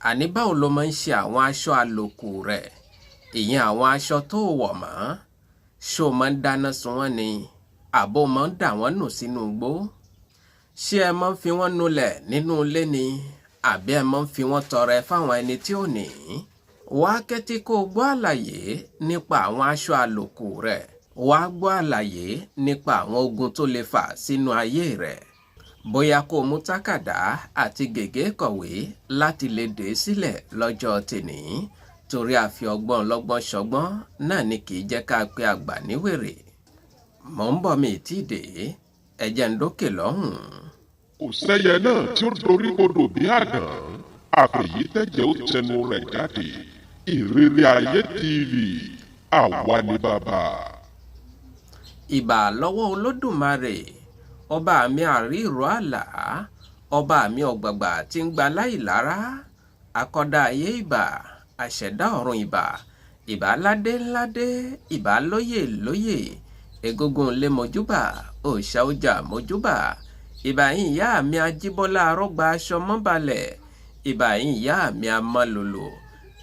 àní báwo ló máa ń ṣe àwọn aṣọ àlòkù rẹ̀, ìyẹn àwọn aṣọ tó wọ̀ mọ́? Ṣó máa ń dáná sun wọ́n ni àbó máa ń dà wọ́n nù sínú igbó? Ṣé ẹ máa ń fi wọ́n nulẹ̀ nínú ilé ni àbí ẹ máa ń fi wọ́n tọrẹ fáwọn ẹni tí ò ní? Wá kẹ́tí kó gbọ́ àlàyé nípa àwọn aṣọ àlòkù rẹ̀. Wá gbọ́ àlàyé nípa àwọn ogun tó lè fà sínú ayé rẹ̀. Bóyá kó mú tákàdá àti gègé kọ̀wé láti lè dé sílẹ̀ lọ́jọ́ tèní, torí àfi ọgbọ́n ọlọ́gbọ́n ṣọgbọ́n náà ni kì í jẹ́ ká pé àgbà níwèrè. Mò ń bọ̀ mi tí dé, ẹ jẹ́ ń dókè lọ́hùn. Kò sẹ́yẹ náà tí ó dorí kodò bí àdán, àfẹ̀yí tẹ̀jẹ̀ ó tẹnu rẹ̀ jáde. Ìrírí Ayé TV, àwa ni bàbá. Ìbà lọ́wọ́ Olódùmarè, ọba mi àríró àlà, ọba mi ọ̀gbàgbà tí ń gba láì lára, akọ́dá ayé ìbà, àṣẹ̀dá ọ̀run ìbà, ìbà ládé ládé, ìbà lóyè lóyè, egungun lé mojúbà, òòṣà ọjà mojúbà, ìbà yín ìyá mi ajíbọ́lá arọ́gba aṣọ mọ́balẹ̀, ìbà yín ìyá mi amálòlò,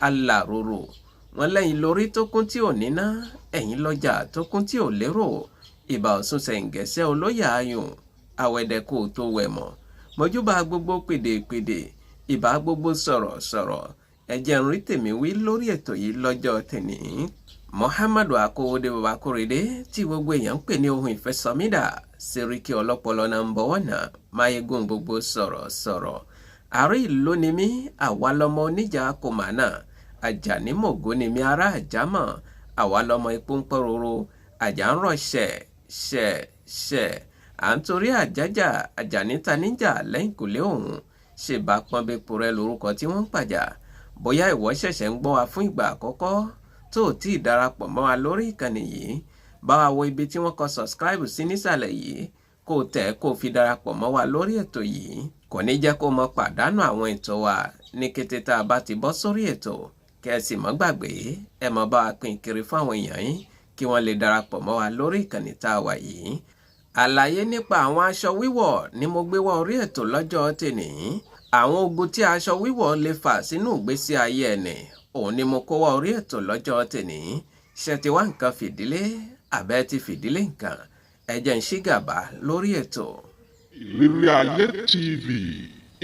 alàròrò, wọn lẹ́yìn lórí tó kún tí ò níná, ẹ̀yìn lọ́jà tó kún tí ò lérò, ìbà Ọ̀ṣun ṣẹ̀ǹgẹ̀ṣẹ́ olóyè ayùn, àwẹ̀dẹ̀kù tó wẹ̀ mọ́, mojúbà gbogbo pèdèpèdè, ìbà gbogbo sọ̀rọ̀sọ̀rọ̀, ẹ̀jẹ̀ ń rí tèmi wí lórí ètò yìí lọ́jọ́ tèní. Muhammadu Akówódé baba Kórèdé tí gbogbo èèyàn ń pè ní ohun ìfẹ́ SOMIDA, Sẹ́ríkì ọlọ́pọlọ number 1, máyégún gbogbo sọ̀rọ̀sọ̀rọ̀. Àrí ìlú ni mí, àwa lọmọ oníjà kòmánà, Àjàní mògó ni mi ará àjámọ̀, àwa lọmọ ipò ń pọ́roro, àjà ń rọ̀ ṣẹ̀. À ń torí àjájà Àjàní ta níjà lẹ́yìn kùlé òun, ṣe bá pọ́nbẹ́pọ̀ rẹ lórúkọ tí wọ́n ń pàjà. Bóyá ìwọ ṣẹ̀ṣẹ̀ ń gbọ́ wa fún ìgbà àkọ́kọ́ tó tí ì darapọ̀ mọ́ wa lórí ìkànnì yìí, bá wa wo ibi tí wọ́n kọ subscribe sí nísàlẹ̀ yìí, kó tẹ̀ kó fi darapọ̀ mọ́ wa lórí ètò yìí. Kò ní jẹ́ kó mọ pàdánù àwọn ètò wa ní kété tá a bá ti bọ́ sórí ètò. Kẹ́sì mọ́ gbàgbé, ẹ mọ́ bá wa pín kiri fún àwọn èèyàn yín kí wọ́n lè darapọ̀ mọ́ wa lórí ìkànnì tá a wà yìí. Àlàyé nípa àwọn aṣọ wíwọ̀ ni mo gbé wá orí ètò lọ́jọ́ tèní. Àwọn ogun tí aṣọ wíwọ̀ lè fà sínú ìgbésí ayé ẹni, òun ni mo kó wá orí ètò lọ́jọ́ tèní. Ṣé ti wá nǹkan fìdílé àbẹ́ ti fìdílé nǹkan? Ẹ jẹ́ ń ṣí gàbá lórí ètò. Ìrírí Ayé TV,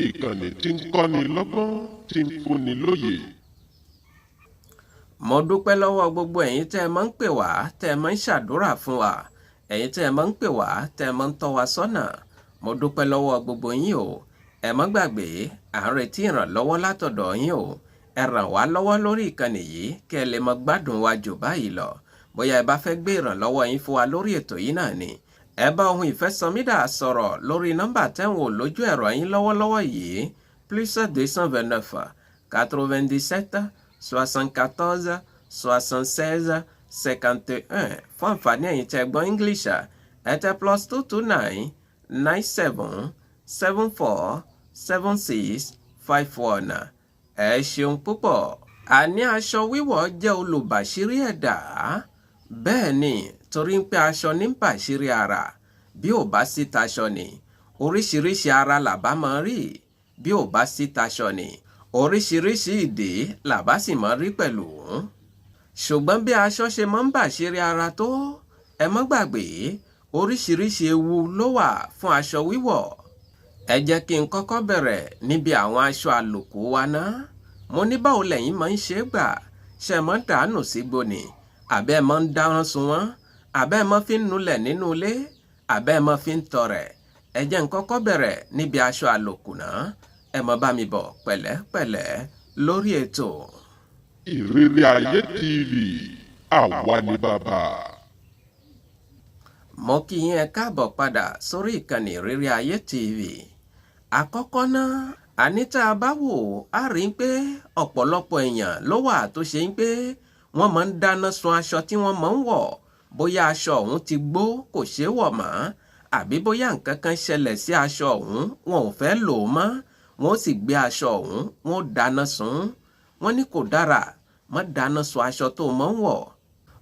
ìkànnì tí ń kọ́ni lọ́gbọ́n, tí ń fúnni lóye. Mo dúpẹ́ lọ́wọ́ gbogbo ẹ̀yin tẹ́ ẹ máa ń pè wá, tẹ́ ẹ máa ń ṣàdúrà fún wa, ẹ̀yin tẹ́ ẹ máa ń pè wá, tẹ́ ẹ máa ń tọ́ wa sọ́nà. Mo dúpẹ́ lọ́wọ́ gbogbo yín o. Ẹ má gbàgbé, à ń retí ìrànlọ́wọ́ látọ̀dọ̀ yín o. Ẹ ràn wá lọ́wọ́ lórí ìkànnì yìí kẹ́ ẹ lè mọ gbádùn wa jù báyìí lọ. Bóyá ẹ bá fẹ́ gbé ìrànlọ́wọ́ yín fún wa lórí ètò yìí náà ni, ẹ bá ohun ìfẹ́ SOMIDA sọ̀rọ̀ lórí nọ́mbà tẹ́ ń wò lójú ẹ̀rọ yín lọ́wọ́lọ́wọ́ yìí, +229 97 74 76 51. Fún àǹfààní ẹ̀yin tẹ́ gbọ́ English, ẹ tẹ +229 97 74 76 51. Ẹ ṣeun púpọ̀. Àní aṣọ wíwọ̀ jẹ́ olùbàṣírí ẹ̀dá. Bẹ́ẹ̀ ni, torí ń pé aṣọ ní bàṣírí ara. Bí ò bá sí taṣọ ni, oríṣiríṣi ara làbá máa rí. Bí ò bá sí taṣọ ni, oríṣiríṣi ìdè làbá sì máa rí pẹ̀lú. Ṣùgbọ́n bí aṣọ ṣe máa ń bàṣírí ara tó, ẹ má gbàgbé, oríṣiríṣi ewu ló wà fún aṣọ wíwọ̀. Ẹ jẹ́ kí n kọ́kọ́ bẹ̀rẹ̀ níbi àwọn aṣọ àlòkù wa náà. Mo ní báwo lẹ̀yin máa ń ṣe gbà? Ṣé máa ń dànù sígbó ni? Àbẹ́ máa ń dáná sun wọ́n? Àbẹ́ máa fi ń nulẹ̀ nínú ilé? Àbẹ́ máa fi ń tọrẹ? Ẹ jẹ́ n kọ́kọ́ bẹ̀rẹ̀ níbi aṣọ àlòkù náà. Ẹ mọ bá mi bọ̀ pẹ̀lẹ́pẹ̀lẹ́ lórí ètò. Ìrírí Ayé TV, àwa ni bàbá. Mo kí yín ẹ káàbọ̀ padà sórí ìkànnì Ìrírí Ayé TV. Àkọ́kọ́ náà, àní tá a bá wò á rí i pé ọ̀pọ̀lọpọ̀ èèyàn ló wà tó ṣe ń pé wọ́n máa ń dáná sun aṣọ tí wọ́n máa ń wọ̀. Bóyá aṣọ ọ̀hún ti gbó kò ṣeé wọ̀ mọ́, àbí bóyá nǹkan kan ṣẹlẹ̀ sí aṣọ ọ̀hún wọn ò fẹ́ lò ó mọ́, wọ́n sì gbé aṣọ ọ̀hún wọ́n dáná sun. Wọ́n ní kò dára, má dáná sun aṣọ tó máa ń wọ̀.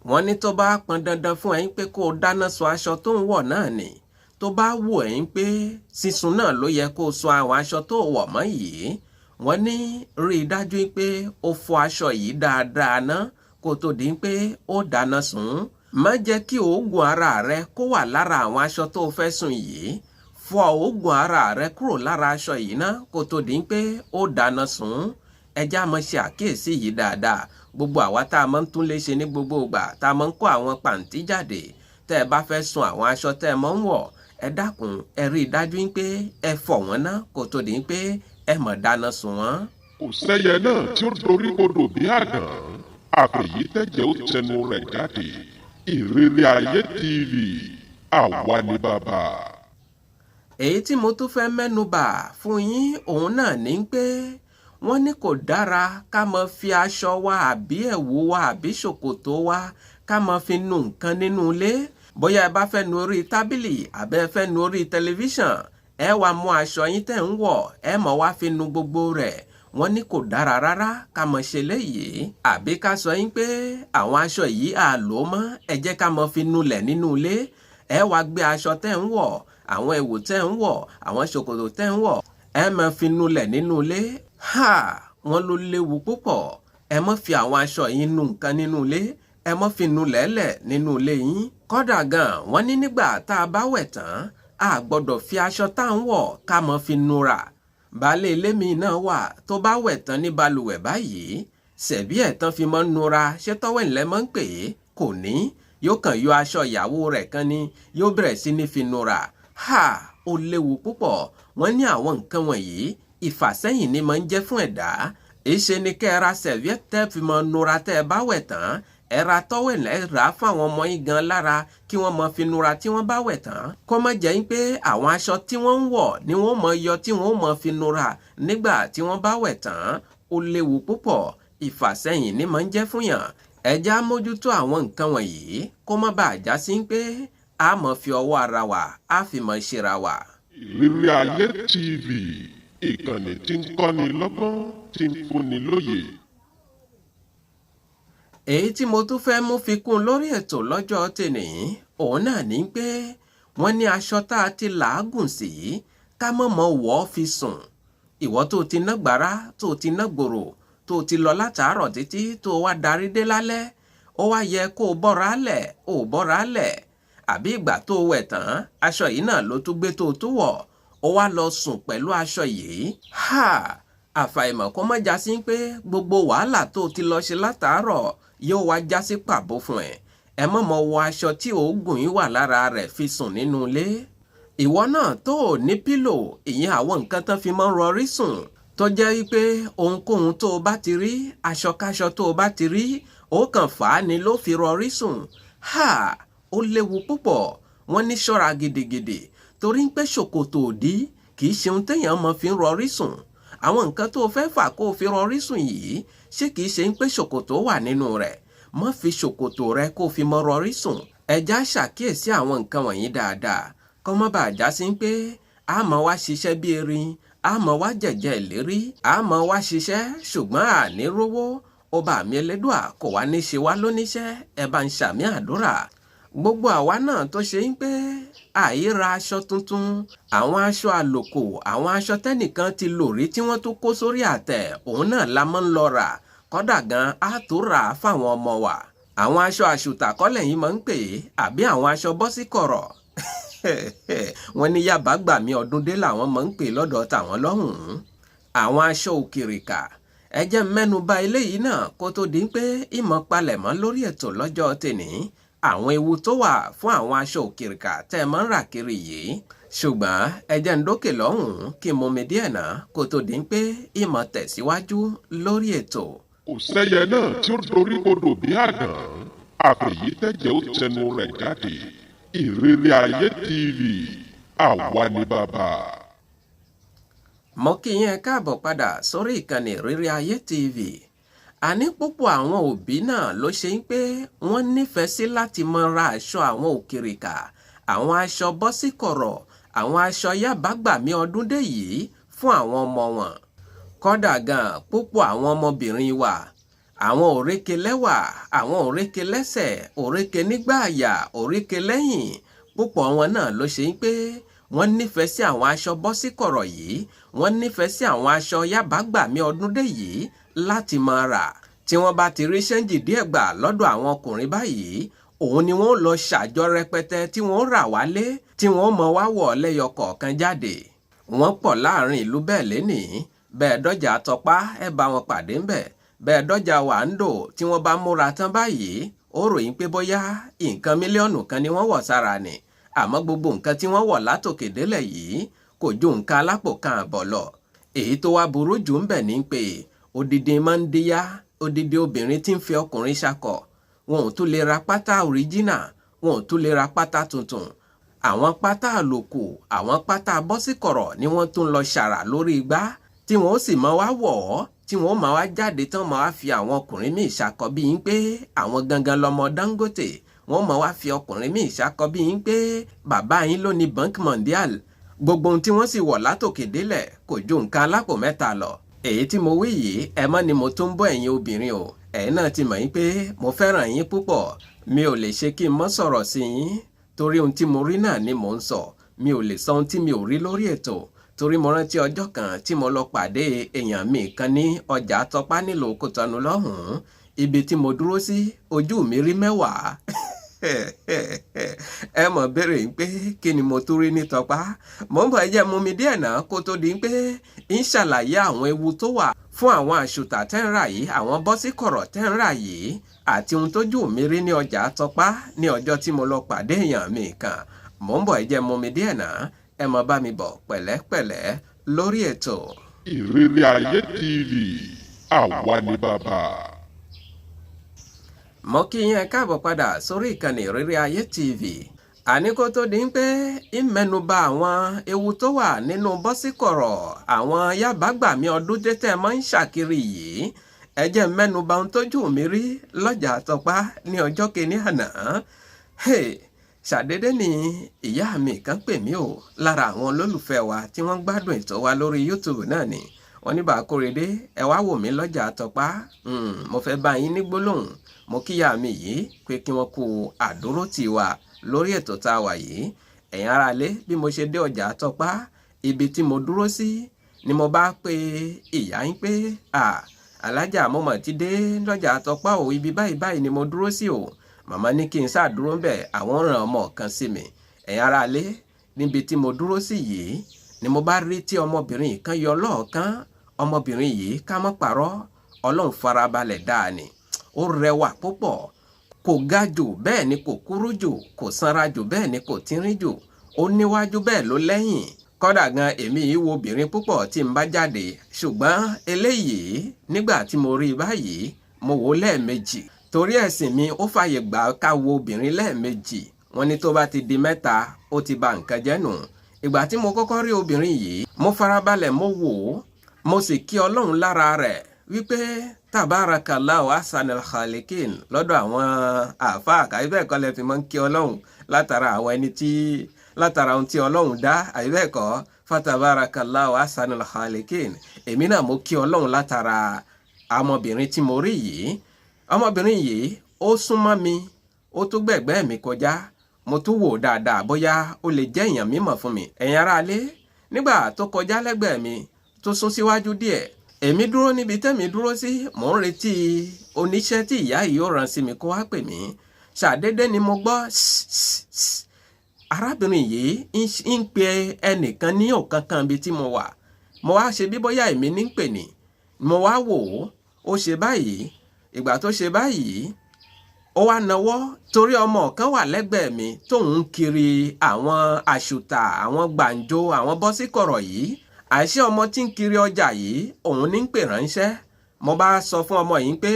Wọ́n ní tó bá pọn dandan fún ẹ̀yin pé kó o dáná sun aṣọ tó ń wọ̀ náà ni, tó bá wù ẹ̀yin pé sísun náà ló yẹ kó o sun àwọn aṣọ tó wọ̀ mọ́ yìí, wọ́n ní rí i dájú pé ó fọ aṣọ yìí dáadáa ná kó tó di pé ó dáná sun. Má jẹ́ kí òógùn ara rẹ kó wà lára àwọn aṣọ tó fẹ́ sùn yìí. Fọ òógùn ara rẹ kúrò lára aṣọ yìí ná kó tó di pé ó dáná sun. Ẹja máa ṣe àkíyèsí yìí dáadáa. Gbogbo àwa tá a máa ń tún lé ṣe ní gbogbo ìgbà tá a máa ń kó àwọn pàǹtí jáde. Tẹ́ ẹ bá fẹ́ sun àwọn aṣọ tẹ́ ẹ máa ń wọ̀, ẹ dákun ẹ rí i dájú pé ẹ fọ̀ wọ́n ná kó tó di pé ẹ máa dáná sun wọ́n. Kò sẹ́yẹ náà tí ó dorí kodò bí àdán. Àfẹ̀yí tẹ̀jẹ̀ ó tẹnu rẹ̀ jáde. Ìrírí ayé TV, àwa ni bàbá. Èyí tí mo tún fẹ́ mẹ́nubà fún yín òun náà ní pé wọ́n ní kò dára ká máa fi aṣọ wa àbí ẹ̀wù wa àbí ṣòkòtò wa ká máa fi nu nǹkan nínú ilé. Bóyá ẹ bá fẹ́ nu orí tábìlì àbẹ́ ẹ fẹ́ nu orí tẹlifíṣàn, ẹ wá mú aṣọ yín tẹ̀ ń wọ̀ ẹ máa wá fi nu gbogbo rẹ̀. Wọ́n ní kò dára rárá ká máa ṣe léyìí. Àbí ká sọ yín pé àwọn aṣọ yìí à lò mọ́, ẹ jẹ́ ká máa fi nulẹ̀ nínú ilé. Ẹ wá gbé aṣọ tẹ̀ ń wọ̀, àwọn ẹ̀wù tẹ̀ ń wọ̀, àwọn ṣòkòtò tẹ̀ ń wọ̀, ẹ máa fi nulẹ̀ nínú ilé. Wọ́n ló léwu púpọ̀. Ẹ má fi àwọn aṣọ yín nu nǹkan nínú ilé. Ẹ má fi nulẹ̀ẹ́lẹ̀ nínú ilé yín. Kódà gan wọ́n ní nígbà tá a bá wẹ̀ tán a gbọ́dọ̀ fi aṣọ tá ń wọ̀ ká má fi nura. Baálé ilé mi náà wà tó bá wẹ̀ tán ní balùwẹ̀ báyìí, ṣebí ẹ̀tàn fi mọ́ nura ṣé tọ́wẹ̀ ńlẹ́ mọ́ ń pè é kò ní. Yóò kàn yọ aṣọ ìyàwó rẹ̀ kan ni yóò bẹ̀rẹ̀ sí ní fi nura. Ó léwu púpọ̀. Wọ́n ní àwọn nǹkan wọ̀nyí ìfàsẹ́yìn ni máa ń jẹ́ fún ẹ̀dá. Èṣe ni kẹ́ ẹ ra sẹ̀víẹ́tẹ́ fi mọ́ nura tẹ́ ẹ bá wẹ̀ tán. Ẹ ra tọ́wẹ̀lẹ́ rà á fún àwọn ọmọ yín gan lára kí wọ́n mọ fi nura tí wọ́n bá wẹ̀ tán. Kó má jẹ́ pé àwọn aṣọ tí wọ́n ń wọ̀ ni wọ́n mọ yọ tí wọ́n mọ fi nura nígbà tí wọ́n bá wẹ̀ tán. Ó léwu púpọ̀. Ìfàsẹ́yìn ni máa ń jẹ́ fún yàn. Ẹ já mójútó àwọn nǹkan wọ̀nyí kó má bàa já sí pé a mọ̀ fi ọwọ́ ara wa a fi mọ̀ ṣera wa. Ìrírí ayé TV, ìkànnì tí ń kọ́ni lọ́gbọ́n tí ń fúnni lóye. Èyí tí mo tún fẹ́ mú fi kún lórí ètò lọ́jọ́ tèní òun náà ní pé wọ́n ní aṣọ tá a ti làágùn sí ká mọ̀mọ́ wọ̀ ọ́ fi sùn. Ìwọ tó ti ná gbàrà tó ti ná gbòrò tó ti lọ látàárọ̀ títí tó wá darí dé lálẹ́, ó wá yẹ kó o bọ́ra lẹ̀ ó bọ́ra lẹ̀. Àbí ìgbà tó wẹ̀ tán aṣọ yìí náà ló tún gbé tó tún wọ̀ ó wá lọ sùn pẹ̀lú aṣọ yìí. Àfàìmọ̀ kó má já sí pé gbogbo wàhálà tó ti lọ ṣe látàárọ̀ yóò wá já sí pàbó fún ẹ. Ẹ mọ̀mọ́ wọ aṣọ tí òógùn yìí wà lára rẹ̀ fi sùn nínú ilé. Ìwọ náà tó ò ní pílò, ìyẹn àwọn nǹkan tán fi mọ́ rọrí sùn tó jẹ́ wípé ohunkóhun tó o bá ti rí, aṣọkáṣọ tó o bá ti rí, ó kàn fà á ni ló fi rọrí sùn. Ó léwu púpọ̀. Wọ́n ní ṣọ́ra gidigidi torí pé ṣòkòtò òdí kì í ṣe ohun téèyàn mọ́ fi ń rọrí sùn. Àwọn nǹkan tó o fẹ́ fà kó o fi rọrí sùn yìí ṣé kìí ṣe pé ṣòkòtò wà nínú rẹ̀. Má fi ṣòkòtò rẹ kó o fi mọ́ rọrí sùn. Ẹja ṣàkíyèsí àwọn nǹkan wọ̀nyí dáadáa kó má bàa já sí pé a máa wá ṣiṣẹ́ bí erin, a máa wá jẹ̀jẹ̀ ìlérí, a máa wá ṣiṣẹ́ ṣùgbọ́n àní rówó. Ọba mi Elédùà kò wá ní ṣe wá lóníṣẹ́. Ẹ bá ń ṣàmì àdúrà. Gbogbo àwa náà tó ṣe ń pé àìra aṣọ tuntun, àwọn aṣọ àlòkù, àwọn aṣọ tẹ́nìkan ti lò rí tí wọ́n tún kó sórí àtẹ̀, òun náà la máa ń lọ rà. Kódà gan á tó rà á fáwọn ọmọ wa. Àwọn aṣọ àṣùtà kọ́lẹ̀ yìí máa ń pè é àbí àwọn aṣọ bọ́síkọ̀rọ̀. Wọ́n ní yàbá gbà mí ọdún dé làwọn máa ń pè lọ́dọ̀ tàwọn lọ́hùn-ún. Àwọn aṣọ òkìrìkà. Ẹ jẹ́ mẹ́nu bà eléyìí náà kó tó di pé ìmọ̀ palẹ̀mọ́ lórí ètò lọ́jọ́ tèní. Àwọn ewu tó wà fún àwọn aṣọ òkìrìkà tẹ́ ẹ máa ń rà kiri yìí. Ṣùgbọ́n ẹ jẹ́ ń dókè lọ́hùn-ún kí n mọmi díẹ̀ náà kó tó di pé ìmọ̀ tẹ̀síwájú lórí ètò. Kò sẹ́yẹ náà tí ó dorí kodò bí àdán. Àfẹ̀yí tẹ̀jẹ̀ ó tẹnu rẹ̀ jáde. Ìrírí ayé TV, àwa ni bàbá. Mo kí yín ẹ káàbọ̀ padà sórí ìkànnì Ìrírí Ayé TV. Àní púpọ̀ àwọn òbí náà ló ṣe ń pé wọ́n nífẹ̀ẹ́ sí láti mọ ra aṣọ àwọn òkìrìkà, àwọn aṣọ bọ́síkọ̀rọ̀, àwọn aṣọ yàbágbàmí ọdún dé yìí fún àwọn ọmọ wọn. Kódà gan púpọ̀ àwọn ọmọbìnrin wa, àwọn òrékè lẹ́wà, àwọn òrékè lẹ́sẹ̀, òrékè nígbà àyà, òrékè lẹ́yìn, púpọ̀ wọn náà ló ṣe ń pé wọ́n nífẹ̀ẹ́ sí àwọn aṣọ bọ́síkọ̀rọ̀ yìí, wọ́n nífẹ̀ẹ́ sí àwọn aṣọ yábàgbàmí ọdún dé yìí láti máa rà. Tí wọ́n bá ti rí ṣẹ́ńjì díẹ̀ gbà lọ́dọ̀ àwọn ọkùnrin báyìí, òun ni wọ́n lọ ṣàjọ rẹpẹtẹ tí wọ́n rà wálé tí wọ́n mọ wá wọ̀ lẹ́yọ kọ̀ọ̀kan jáde. Wọ́n pọ̀ láàrin ìlú bẹ́ẹ̀ lénìí, bẹ́ẹ̀ dọ́jà Tọpá ẹ bá wọn pàdé ńbẹ̀, bẹ́ẹ̀ dọ́jà Wàńdò tí wọ́n bá múra tán báyìí ó ròyìn pé bóyá nǹkan mílíọ̀nù kan ni wọ́n wọ̀ sára ni, àmọ́ gbogbo nǹkan tí wọ́n wọ̀ látòkè délẹ̀ yìí kò ju nǹkan alápò kan àbọ̀ lọ. Èyí tó wá burú jù ń bẹ̀ ní pé odidi máa ń díyá, odidi obìnrin tí ń fi ọkùnrin ṣakọ̀, wọn ò tún lè ra pátá òríjínà, wọn ò tún lè ra pátá tuntun. Àwọn pátá àlòkù, àwọn pátá bọ́síkọ̀rọ̀ ni wọ́n tún lọ ṣàrà lórí igbá tí wọ́n ó sì máa wá wọ̀ ọ́, tí wọ́n máa wá jáde tán máa wá fi àwọn ọkùnrin míì ṣakọ bí yín pé àwọn gangan lọmọ Dangote, wọ́n máa wá fi ọkùnrin míì ṣakọ bí yín pé bàbá yín ló ní Bank Mondial. Gbogbo ohun tí wọ́n sì wọ̀ látòkè délẹ̀ kò ju nǹkan alápò mẹ́ta lọ. Èyí tí mo wí yìí ẹ mọ́ ni mo tún bọ́ ẹ̀yin obìnrin o, ẹ̀yin náà ti mọ̀ yín pé mo fẹ́ràn yín púpọ̀. Mi ò lè ṣe kí n mọ́ sọ̀rọ̀ sí yín torí ohun tí mo rí náà ni mò ń sọ. Mi ò lè sọ ohun tí mi ò rí lórí ètò torí mo rántí ọjọ́ kan tí mo lọ pàdé èèyàn mi kan ní ọjà Tọpá nílùú Kòtọ́nù lọ́hùn-ún. Ibi tí mo dúró sí ojú mi rí mẹ́wàá. Ẹ mọ̀ béèrè pé kí ni mo tún rí ní Tọpá. Mo ń bọ̀ ẹ jẹ́ mú mi díẹ̀ náà kó tó di pé ń ṣàlàyé àwọn ewu tó wà fún àwọn àṣùtà tẹ́ ń rà yìí, àwọn bọ́síkọ̀rọ̀ tẹ́ ń rà yìí, àti ohun tójú mi rí ní ọjà Tọpá ní ọjọ́ tí mo lọ pàdé èèyàn mi kan. Mo ń bọ̀ ẹ jẹ́ mú mi díẹ̀ náà, ẹ mọ̀ bá mi bọ̀ pẹ̀lẹ́pẹ̀lẹ́ lórí ètò. Ìrírí Ayé TV, àwa ni bàbá. Mo kí yín ẹ káàbọ̀ padà sórí ìkànnì Ìrírí Ayé TV. Àní kó tó di pé ìmẹ́nubà àwọn ewu tó wà nínú bọ́síkọ̀rọ̀ àwọn yábàgbàmí ọdún tẹ́tẹ́ máa ń ṣàkiri yìí, ẹ jẹ́ mẹ́nubà ohun tójú mi rí lọ́jà Tọpá ní ọjọ́ kìíní àná. Ṣàdédé ni ìyá mi kan pè mí o, lára àwọn olólùfẹ́ wa tí wọ́n gbádùn ètò wa lórí YouTube náà ni. Wọ́n ní bá Kóredé ẹ wá wò mí lọ́jà Tọpá, mo fẹ́ bá yín ní gbólóhùn. Mo kíyà mi yìí pé kí wọ́n kú àdúrótì wa lórí ètò tá a wà yìí. Ẹ̀yin ará ilé, bí mo ṣe dé ọjà Tọpá, ibi tí mo dúró sí ni mo bá pe ìyá yín pé alájà mo mọ̀ ti dé lọ́jà Tọpá o, ibi báyìí báyìí ni mo dúró sí o. Màmá ní kí n ṣàdúró ń bẹ̀, àwọn ràn ọmọ kan sí mi. Ẹ̀yin ará ilé, níbi tí mo dúró sí yìí ni mo bá rí tí ọmọbìnrin kan yọ lọ́ọ̀kan. Ọmọbìnrin yìí ká mọ́ parọ́, Ọlọ́run farabalẹ̀ dáa ni. Ó rẹwà púpọ̀, kò ga jù bẹ́ẹ̀ ni kò kúrú jù, kò sanra jù bẹ́ẹ̀ ni kò tínrín jù, ó níwájú bẹ́ẹ̀ ló lẹ́yìn. Kódà gan èmi yìí wo obìnrin púpọ̀ tí n bá jáde, ṣùgbọ́n eléyìí nígbà tí mo rí báyìí mo wò lẹ́ẹ̀mejì torí ẹ̀sìn mi ó fàyè gbà ká wo obìnrin lẹ́ẹ̀mejì. Wọ́n ní tó bá ti di mẹ́ta ó ti ba nǹkan jẹ́ nù. Ìgbà tí mo kọ́kọ́ rí obìnrin yìí, mo farabalẹ̀ mo wò ó, mo sì kí Ọlọ́run lára rẹ̀ wípé tabarakallahu ahsanul khaliqin lọ́dọ̀ àwọn àfáà àìbẹ́ẹ̀kọ́ lẹ fi mọ́ ń kí Ọlọ́run látara àwọn ẹni tí látara ohun tí Ọlọ́run dá, àìbẹ́ẹ̀kọ́ fatabarakallahu ahsanul khaliqin. Èmi náà mo kí Ọlọ́run látara ọmọbìnrin tí mo rí yìí. Ọmọbìnrin yìí ó súnmọ́ mi, ó tún gbẹ̀gbẹ́ mi kọjá, mo tún wò dáadáa bóyá ó lè jẹ́ èèyàn mímọ̀ fún mi. Ẹ̀yin ará ilé, nígbà tó kọjá lẹ́gbẹ̀ẹ́ mi tó sún síwájú díẹ̀, èmi dúró níbi tẹ́mi dúró sí, mò ń retí oníṣẹ́ tí ìyá yìí ó rán sí mi kó wá pè mí. Ṣàdédé ni mo gbọ́ arábìnrin yìí ń pe ẹnìkan ní ọ̀kánkán ibi tí mo wà. Mo wá ṣe bí bóyá èmi ní ń pè ní. Mo wá wò ó ṣe báyìí. Ìgbà tó ṣe báyìí, ó wá nawọ́ torí ọmọ kan wà lẹ́gbẹ̀ẹ́ mi tóun ń kiri àwọn àṣùtà, àwọn gbàǹjo, àwọn bọ́síkọ̀rọ̀ yìí. Àìṣe ọmọ tí ń kiri ọjà yìí òun ní ń pè ránṣẹ́. Mo bá sọ fún ọmọ yìí pé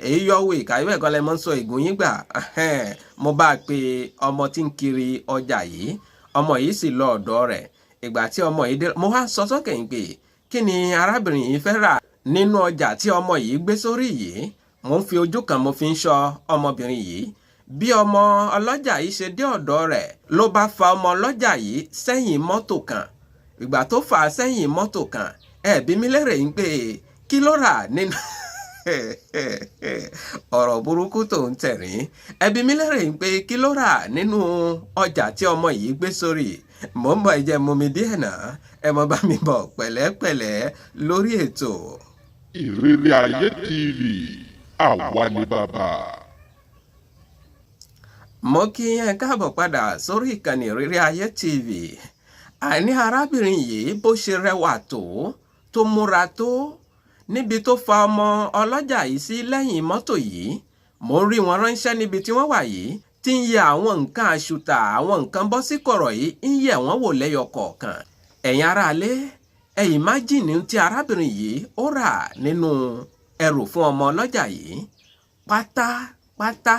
èyí yọ̀wé ìkàwé ẹ̀kọ́ lẹ mọ́ ń sọ ègún yín gbà. Mo bá pe ọmọ tí ń kiri ọjà yìí, ọmọ yìí sì lọ ọ̀dọ̀ rẹ̀. Ìgbà tí ọmọ yìí dé, mo wá sọ sókè pé kí ni arábìnrin yìí fẹ́ rà nínú ọjà tí ọmọ yìí gbé sórí yìí. Mo ń fi ojú kan mo fi ń ṣọ́ ọmọbìnrin yìí. Bí ọmọ ọlọ́jà yìí ṣe dé ọ̀dọ̀ rẹ̀ ló bá fa ọmọ ọlọ́jà yìí sẹ́yìn mọ́tò kan. Ìgbà tó fà á sẹ́yìn mọ́tò kan, bí mi lérè ń pé kí ló rà nínú ọ̀rọ̀ burúkú tó ń tẹ̀rín. Bí mi lérè ń pé kí ló rà nínú ọjà tí ọmọ yìí gbé sórí. Mo ń bọ̀ ẹ jẹ́ mú mi díẹ̀ náà ẹ mọ bá mi bọ̀ pẹ̀lẹ́pẹ̀lẹ́ lórí ètò. Ìrírí Ayé TV àwa ni bàbá. Mo kí yín káàbọ̀ padà sórí ìkànnì Ìrírí Ayé TV. Àní arábìnrin yìí bó ṣe rẹwà tó múra tó níbi tó fa ọmọ ọlọ́jà yìí sí lẹ́yìn mọ́tò yìí. Mo rí wọn ránṣẹ́ níbi tí wọ́n wà yìí tí ń yẹ àwọn nǹkan àṣùtà àwọn nǹkan bọ́ sí kọ̀rọ̀ yìí ń yẹ wọ́n wò lẹ́yọ kọ̀ọ̀kan. Ẹ̀yin aráalé ẹ ìmájìnì tí arábìnrin yìí ó rà nínú ẹrù fún ọmọ ọlọ́jà yìí. Pátá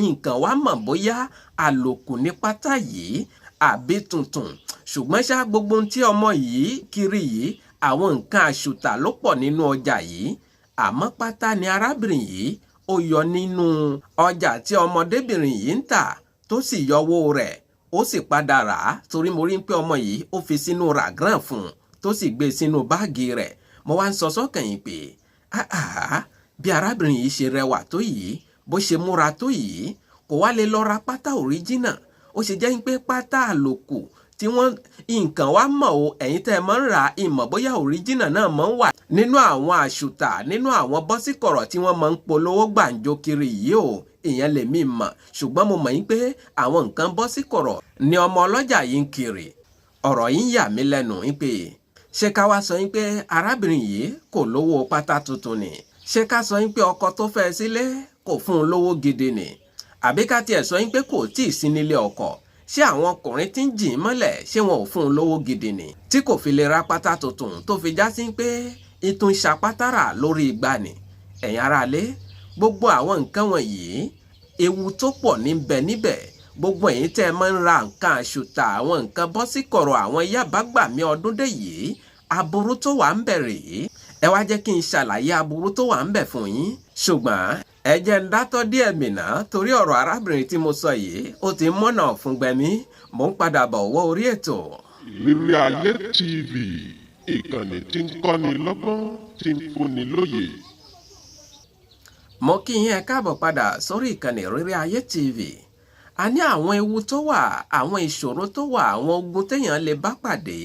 nǹkan wá mọ̀ bóyá àlòkù ní pátá yìí àbí tuntun, ṣùgbọ́n ṣá gbogbo tí ọmọ yìí kiri yìí àwọn nǹkan àṣùtà ló pọ̀ nínú ọjà yìí. Àmọ́ pátá ni arábìnrin yìí ó yọ nínú ọjà tí ọmọdébìnrin yìí ń tà tó sì yọwó rẹ̀ ó sì padà rà á torí mo rí pé ọmọ yìí ó fi sínú ràgán fún un tó sì gbé sínú báàgì rẹ̀. Mo wá ń sọ sọ́kàn yìí pé bí arábìnrin yìí ṣe rẹwà tó yìí bó ṣe múra tó yìí kò wá lè lọ ra pátá òríjínà. Ó ṣe jẹ́ pé pátá àlòkù tí wọ́n nǹkan wá mọ̀ o ẹ̀yin tẹ́ ẹ mọ̀ ń ra ìmọ̀ bóyá òríjínà náà mọ̀ ń wà nínú àwọn àṣùtà nínú àwọn bọ́síkọ̀rọ̀ tí wọ́n mọ̀ ń polówó gbàǹjo kiri yìí o ìyẹn lèmi mọ̀, ṣùgbọ́n mo mọ̀ yín pé àwọn nǹkan bọ́síkọ̀rọ̀ ni ọmọ ọlọ́jà yìí ń kiri. Ọ̀rọ̀ yìí ń yà mí lẹ́nu pé ṣé ká wá sọ yín pé arábìnrin yìí kò lówó pátá tuntun ni? Ṣé ká sọ yín pé ọkọ tó fẹ́ sílé kò fún un lówó gidi ni? Àbí ká tiẹ̀ sọ yín pé kò tíì sí nílé ọkọ? Ṣé àwọn ọkùnrin tí ń jìn mọ́lẹ̀ ṣé wọn ò fún un lówó gidi ni tí kò fi lè ra pátá tuntun tó fi já sí pé ìtún ṣàpátárà lórí igbá ni? Ẹ̀yin aráalé gbogbo àwọn nǹkan wọ̀nyí ewu tó pọ̀ níbẹ̀ gbogbo ẹ̀yin tẹ́ ẹ máa ń ra nǹkan àṣùtà àwọn nǹkan bọ́ sí kọ̀rọ̀ àwọn yábàgbàmí ọdún dé yìí aburú tó wà ń bẹ̀rẹ̀ yìí. Ẹ wá jẹ́ kí n ṣàlàyé aburú tó wà ń bẹ̀ fún yín, ṣùgbọ́n ẹ jẹ́ ń dátọ́ díẹ̀ mìíràn torí ọ̀rọ̀ arábìnrin tí mo sọ yìí ó ti mọ́nà fún gbẹ̀mí. Mò ń padà bọ̀ wọ́ orí ètò. Ìrírí Ayé TV ìkànnì tí ń kọ́ni lọ́gbọ́n tí ń fúnni lóye. Mo kí yín káàbọ̀ padà sórí ìkànnì Ìrírí Ayé TV. A ní àwọn ewu tó wà àwọn ìṣòro tó wà àwọn ogun téèyàn lè bá pàdé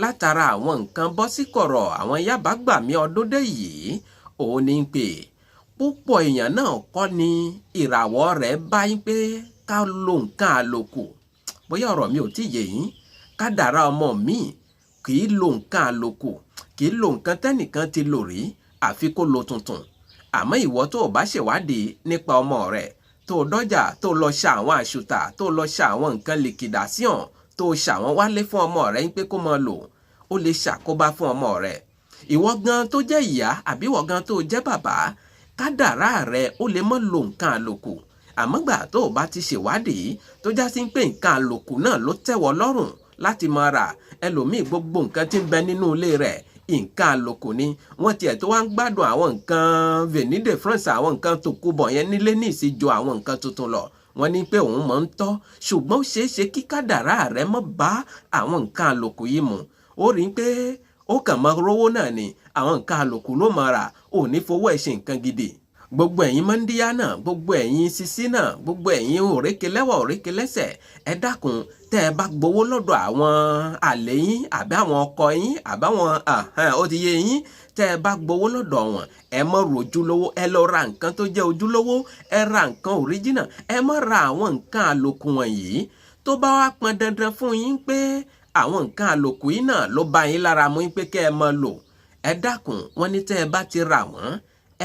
látara àwọn nǹkan bọ́ sí kọ̀rọ̀ àwọn yábàgbàmí ọdún dé yìí. Òun ní pé púpọ̀ èèyàn náà kọ́ ni ìràwọ̀ rẹ̀ bá yín pé ká lo nǹkan àlòkù. Bóyá ọ̀rọ̀ mi ò tí yé yín. Kádàrá ọmọ mi kì í lo nǹkan àlòkù, kì í lo nǹkan tẹ́nìkan ti lò rí àfi kó lo tuntun. Àmọ́ ìwọ tó o bá ṣèwádìí nípa ọmọ rẹ̀ tó dọ́jà tó lọ ṣa àwọn àṣùtà tó lọ ṣa àwọn nǹkan liquidation tó ṣàwọn wálé fún ọmọ rẹ̀ pé kó máa lò ó lè ṣàkóbá fún ọmọ rẹ̀. Ìwọ gan tó jẹ́ ìyá àbí ìwọ gan tó jẹ́ bàbá kádàrá rẹ̀ ó lè mọ́ lo nǹkan àlòkù. Àmọ́ gbà tó o bá ti ṣèwádìí tó já sí pé nǹkan àlòkù náà ló tẹ́wọ́ lọ́rùn láti máa rà. Ẹlòmíì gbogbo nǹkan tí ń bẹ nínú ilé rẹ̀ nǹkan àlòkù ni. Wọ́n tiẹ̀ tó wá ń gbádùn àwọn nǹkan Venus de France àwọn nǹkan tó kú bọ̀ yẹn nílé ní ìsíjọ àwọn nǹkan tuntun lọ. Wọ́n ní pé òun mọ̀ ń tọ́ ṣùgbọ́n ó ṣeé ṣe kí kádàrá rẹ̀ mọ́ bá àwọn nǹkan àlòkù yìí mu. Ó rí pé ó kàn mọ́ rówó náà ni àwọn nǹkan àlòkù ló máa rà ò ní fowó ẹ̀ ṣe nǹkan gidi. Gbogbo ẹ̀yin mọ́ndíyá náà gbogbo ẹ̀yin sisi náà gbogbo ẹ̀yin òrékelẹ́wà òrékelẹ́sẹ̀ ẹ dákun tẹ́ ẹ bá gbowó lọ́dọ̀ àwọn àlè yín àbí àwọn ọkọ yín àbáwọn ó ti yé yín tẹ́ ẹ bá gbowó lọ́dọ̀ wọn ẹ mọ́ rojúlówó ẹ lọ ra nǹkan tó jẹ́ ojúlówó ẹ ra nǹkan òríjìnà ẹ mọ́ ra àwọn nǹkan àlòkù wọ̀nyí. Tó bá wá pọn dandan fún yín pé àwọn nǹkan àlòkù yìí náà ló bá yín lára mú pé kẹ́ ẹ mọ́ lò ẹ dákun wọn ní tẹ́ ẹ bá ti rà wọ́n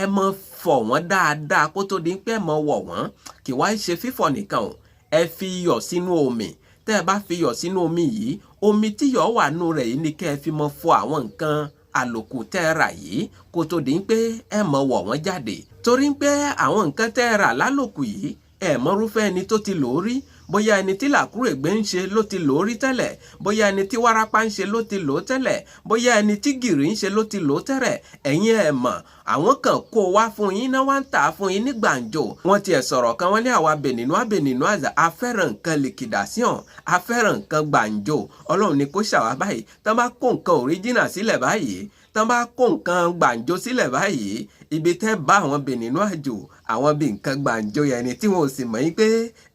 ẹ mọ́ fọ̀ wọ́n dáadáa kó tó di pé ẹ mọ́ wọ̀ wọ́n kì wá ṣe fífọ̀ nìkan o ẹ fi iyọ̀ sínú omi. Tẹ́ ẹ bá fi iyọ̀ sínú omi yìí omi tíyọ̀ wà nù rẹ̀ yìí ni kẹ́ ẹ fi mọ́ fọ̀ àwọn nǹkan àlòkù tẹ́ ẹ rà yìí kó tó di pé ẹ mọ́ wọ̀ wọ́n jáde. Torí pé àwọn nǹkan tẹ́ ẹ rà lálòkù yìí ẹ mọ́rúfẹ́ ẹni tó ti lò ó rí. Bóyá ẹni tí làkúrègbé ń ṣe ló ti lò ó rí tẹ́lẹ̀, bóyá ẹni tí wárápá ń ṣe ló ti lò ó tẹ́lẹ̀, bóyá ẹni tí gìrì ń ṣe ló ti lò ó tẹ́lẹ̀. Ẹ̀yin ẹ̀ mọ̀ àwọn kan kó wá fún yín náà wá ń tà fún yín ní gbàǹjo. Wọ́n tiẹ̀ sọ̀rọ̀ kan wọ́n ní àwa abẹ̀nínú àzà afẹ́ràn nǹkan liquidation afẹ́ràn nǹkan gbàǹjo. Ọlọ́run ni kó ṣàwá báyìí tán bá kó nǹkan òríjìnà sílẹ̀ báyìí tán bá kó nǹkan gbàǹjo sílẹ̀ báyìí ibi tẹ́ bá àwọn bè nínú àjò àwọn bí nǹkan gbàǹjo yẹn ni tí wọn ò sì mọ̀ yín pé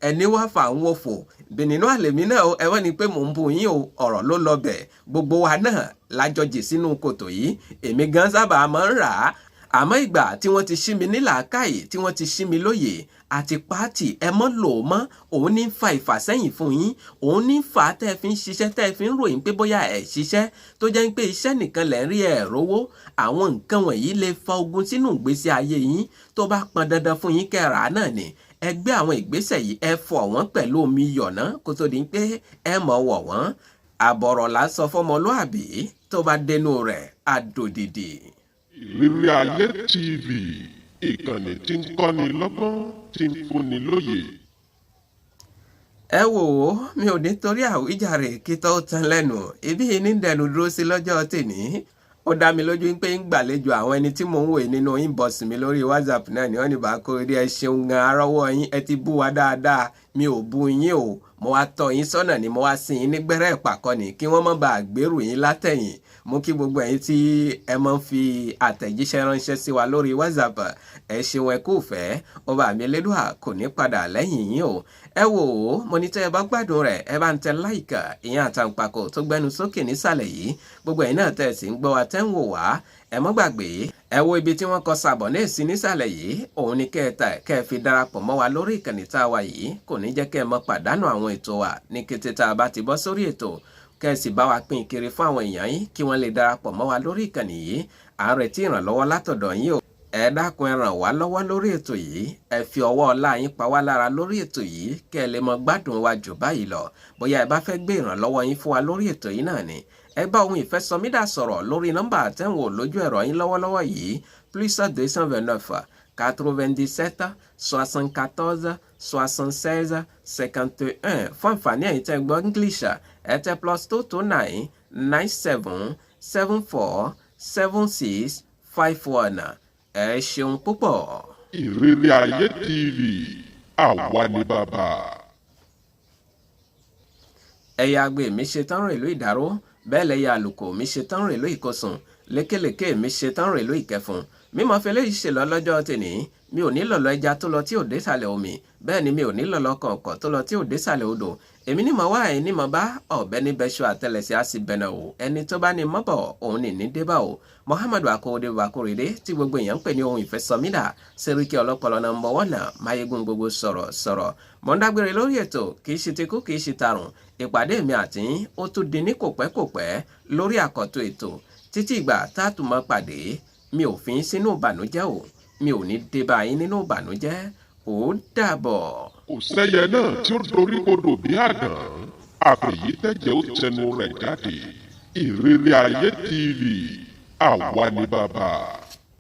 ẹni wá fà ń wòfò bè nínú àlèmí náà ẹ wọ́n ní pé mò ń bu yín o ọ̀rọ̀ ló lọ bẹ̀ gbogbo wa náà lájọjì sínú kòtò yìí èmi gan sábà máa ń rà á àmọ́ ìgbà tí wọ́n ti ṣí mi nílàákàyè tí wọ́n ti ṣí mi lóye àti pàtì ẹ mọ́ lò ó mọ́ òun ní fa ìfàsẹ́yìn fún yín òun ní fà á tẹ́ ẹ fi ń ṣiṣẹ́ tẹ́ ẹ fi ń ròyìn pé bóyá ẹ̀ ṣiṣẹ́ tó jẹ́ pé iṣẹ́ nìkan lẹ̀ ń rí ẹ̀ rówó àwọn nǹkan wọ̀nyí lè fa ogun sínú ìgbésí ayé yín tó bá pọn dandan fún yín kẹ́ra náà ni ẹ gbé àwọn ìgbésẹ̀ yìí ẹ fọ̀ wọ́n pẹ̀lú omi yọ̀nà kó tó di pé ẹ mọ̀ wọ̀ wọ́n àbọ̀rọ̀ là sọ fọmọlúàbí tó bá dénú rẹ̀ àdòdìdì. Ìrírí Ayé TV, ìkànnì tí ń kọ́ni lọ́gbọ́n tí ń fúnni lóye. ẹ wò ó mi ò ní torí àwíjàre kí tó tán lẹ́nu ibi yìí ní dẹnu dúró sí lọ́jọ́ tèmi ó dá mi lójú pé ń gbàlejò àwọn ẹni tí mò ń wòye nínú inbox mi lórí WhatsApp náà ni wọ́n ní bá kó rí ẹ ṣeun gan arọ́wọ́ yín ẹ ti bú wa dáadáa mi ò bú yín o mo wá tọ́ yín sọ́nà ni mo wá sin yín nígbẹ́rẹ́ ìpàkọ́ ni kí wọ́n má bàa gbèrú yín látẹ̀yìn mú kí gbogbo ẹ̀yin tí ẹ máa ń fi àtẹ̀jíṣẹ́ ránṣẹ́ sí wa lórí WhatsApp ẹ ṣeun ẹ kú fẹ́ ọba mi Elédùà kò ní padà lẹ́yìn yín o ẹ wò ó mo ní tẹ́ ẹ bá gbádùn rẹ̀ ẹ bá ń tẹ láìkà ìyẹn àtàǹpàkò tó gbẹnu sókè nísàlẹ̀ yìí gbogbo ẹ̀yin náà tẹ́ ẹ sì ń gbọ́ wa tẹ́ ń wò wá ẹ mọ́ gbàgbé ẹ wo ibi tí wọ́n kọ sàbọ̀ náà sí nísàlẹ̀ yìí òun ni kẹ́ ẹ fi darapọ̀ mọ́ wa lórí ìkànnì tá a wà yìí kò ní jẹ́ kẹ́ ẹ mọ́ pàdánù àwọn ètò wa ní kété tá a bá ti bọ́ sórí ètò kẹ́ ẹ sì bá wa pín kiri fún àwọn èèyàn yín kí wọ́n lè darapọ̀ mọ́ wa lórí ìkànnì yìí à ń retí ìrànlọ́wọ́ látọ̀dọ̀ yín o ẹ dákun ẹ ràn wá lọ́wọ́ lórí ètò yìí ẹ fi ọwọ́ ọlá yín pa wá lára lórí ètò yìí kẹ́ ẹ lè mọ gbádùn wa jù báyìí lọ bóyá ẹ bá fẹ́ gbé ìrànlọ́wọ́ yín fún wa lórí ètò yìí náà ni ẹ bá Ohun Ìfẹ́ SOMIDA sọ̀rọ̀ lórí nọ́mbà àtẹ̀wò lójú ẹ̀rọ yín lọ́wọ́lọ́wọ́ yìí +229 97 74 76 51 fún àǹfààní ẹ̀yin tẹ́ gbọ́ English ẹ tẹ +229 97 74 76 51 ẹ ṣeun púpọ̀. Ìrírí Ayé TV, àwa ni bàbá. ẹ̀yà àgbè mi ṣe tán rèlú ìdáró bẹ́ẹ̀ lẹ́yà àlùkò mi ṣe tán rèlú ìkọsùn lékèlékè mi ṣe tán rèlú ìkẹfun mímọ fẹlẹ́ yìí ṣe lọ lọ́jọ́ tèní mi ò ní lọ̀lọ́ ẹja tó lọ tí ò dé sàlẹ̀ omi bẹ́ẹ̀ ni mi ò ní lọ̀lọ́ kọ̀ọ̀kọ̀ tó lọ tí ò dé sàlẹ̀ odò èmi ní mọ̀ wá ẹ̀ ní mọ̀ bá ọ̀bẹ ní bẹ́ṣọ àtẹlẹsẹ̀ á sì bẹ̀nà o ẹni tó bá ní mọ́bọ̀ òun ní débà o Muhammadu Akóredé Bakorede tí gbogbo èèyàn ń pè ní Ohun Ìfẹ́ SOMIDA Sẹ́ríkì ọlọ́pọlọ number 1 máyégún gbogbo sọ̀rọ̀ mọ̀ ń dágbére lórí ètò kì í ṣe tekú kì í ṣe tarùn ìpàdé mi àti ó tún di ní kòpẹ́kòpẹ́ lórí àkọ́tún ètò títí ìgbà tá a tún mọ́ pàdé mi ò fi sínú ìbànújẹ́ o mi ò ní débà yín nínú ìbànújẹ́ ó dàbọ̀. kò sẹ́yẹ náà tí ó dorí kodò bí àdán àfẹ̀yí tẹ̀jẹ̀ ó tẹnu rẹ̀ jáde. Ìrírí Ayé TV, àwa ni bàbá.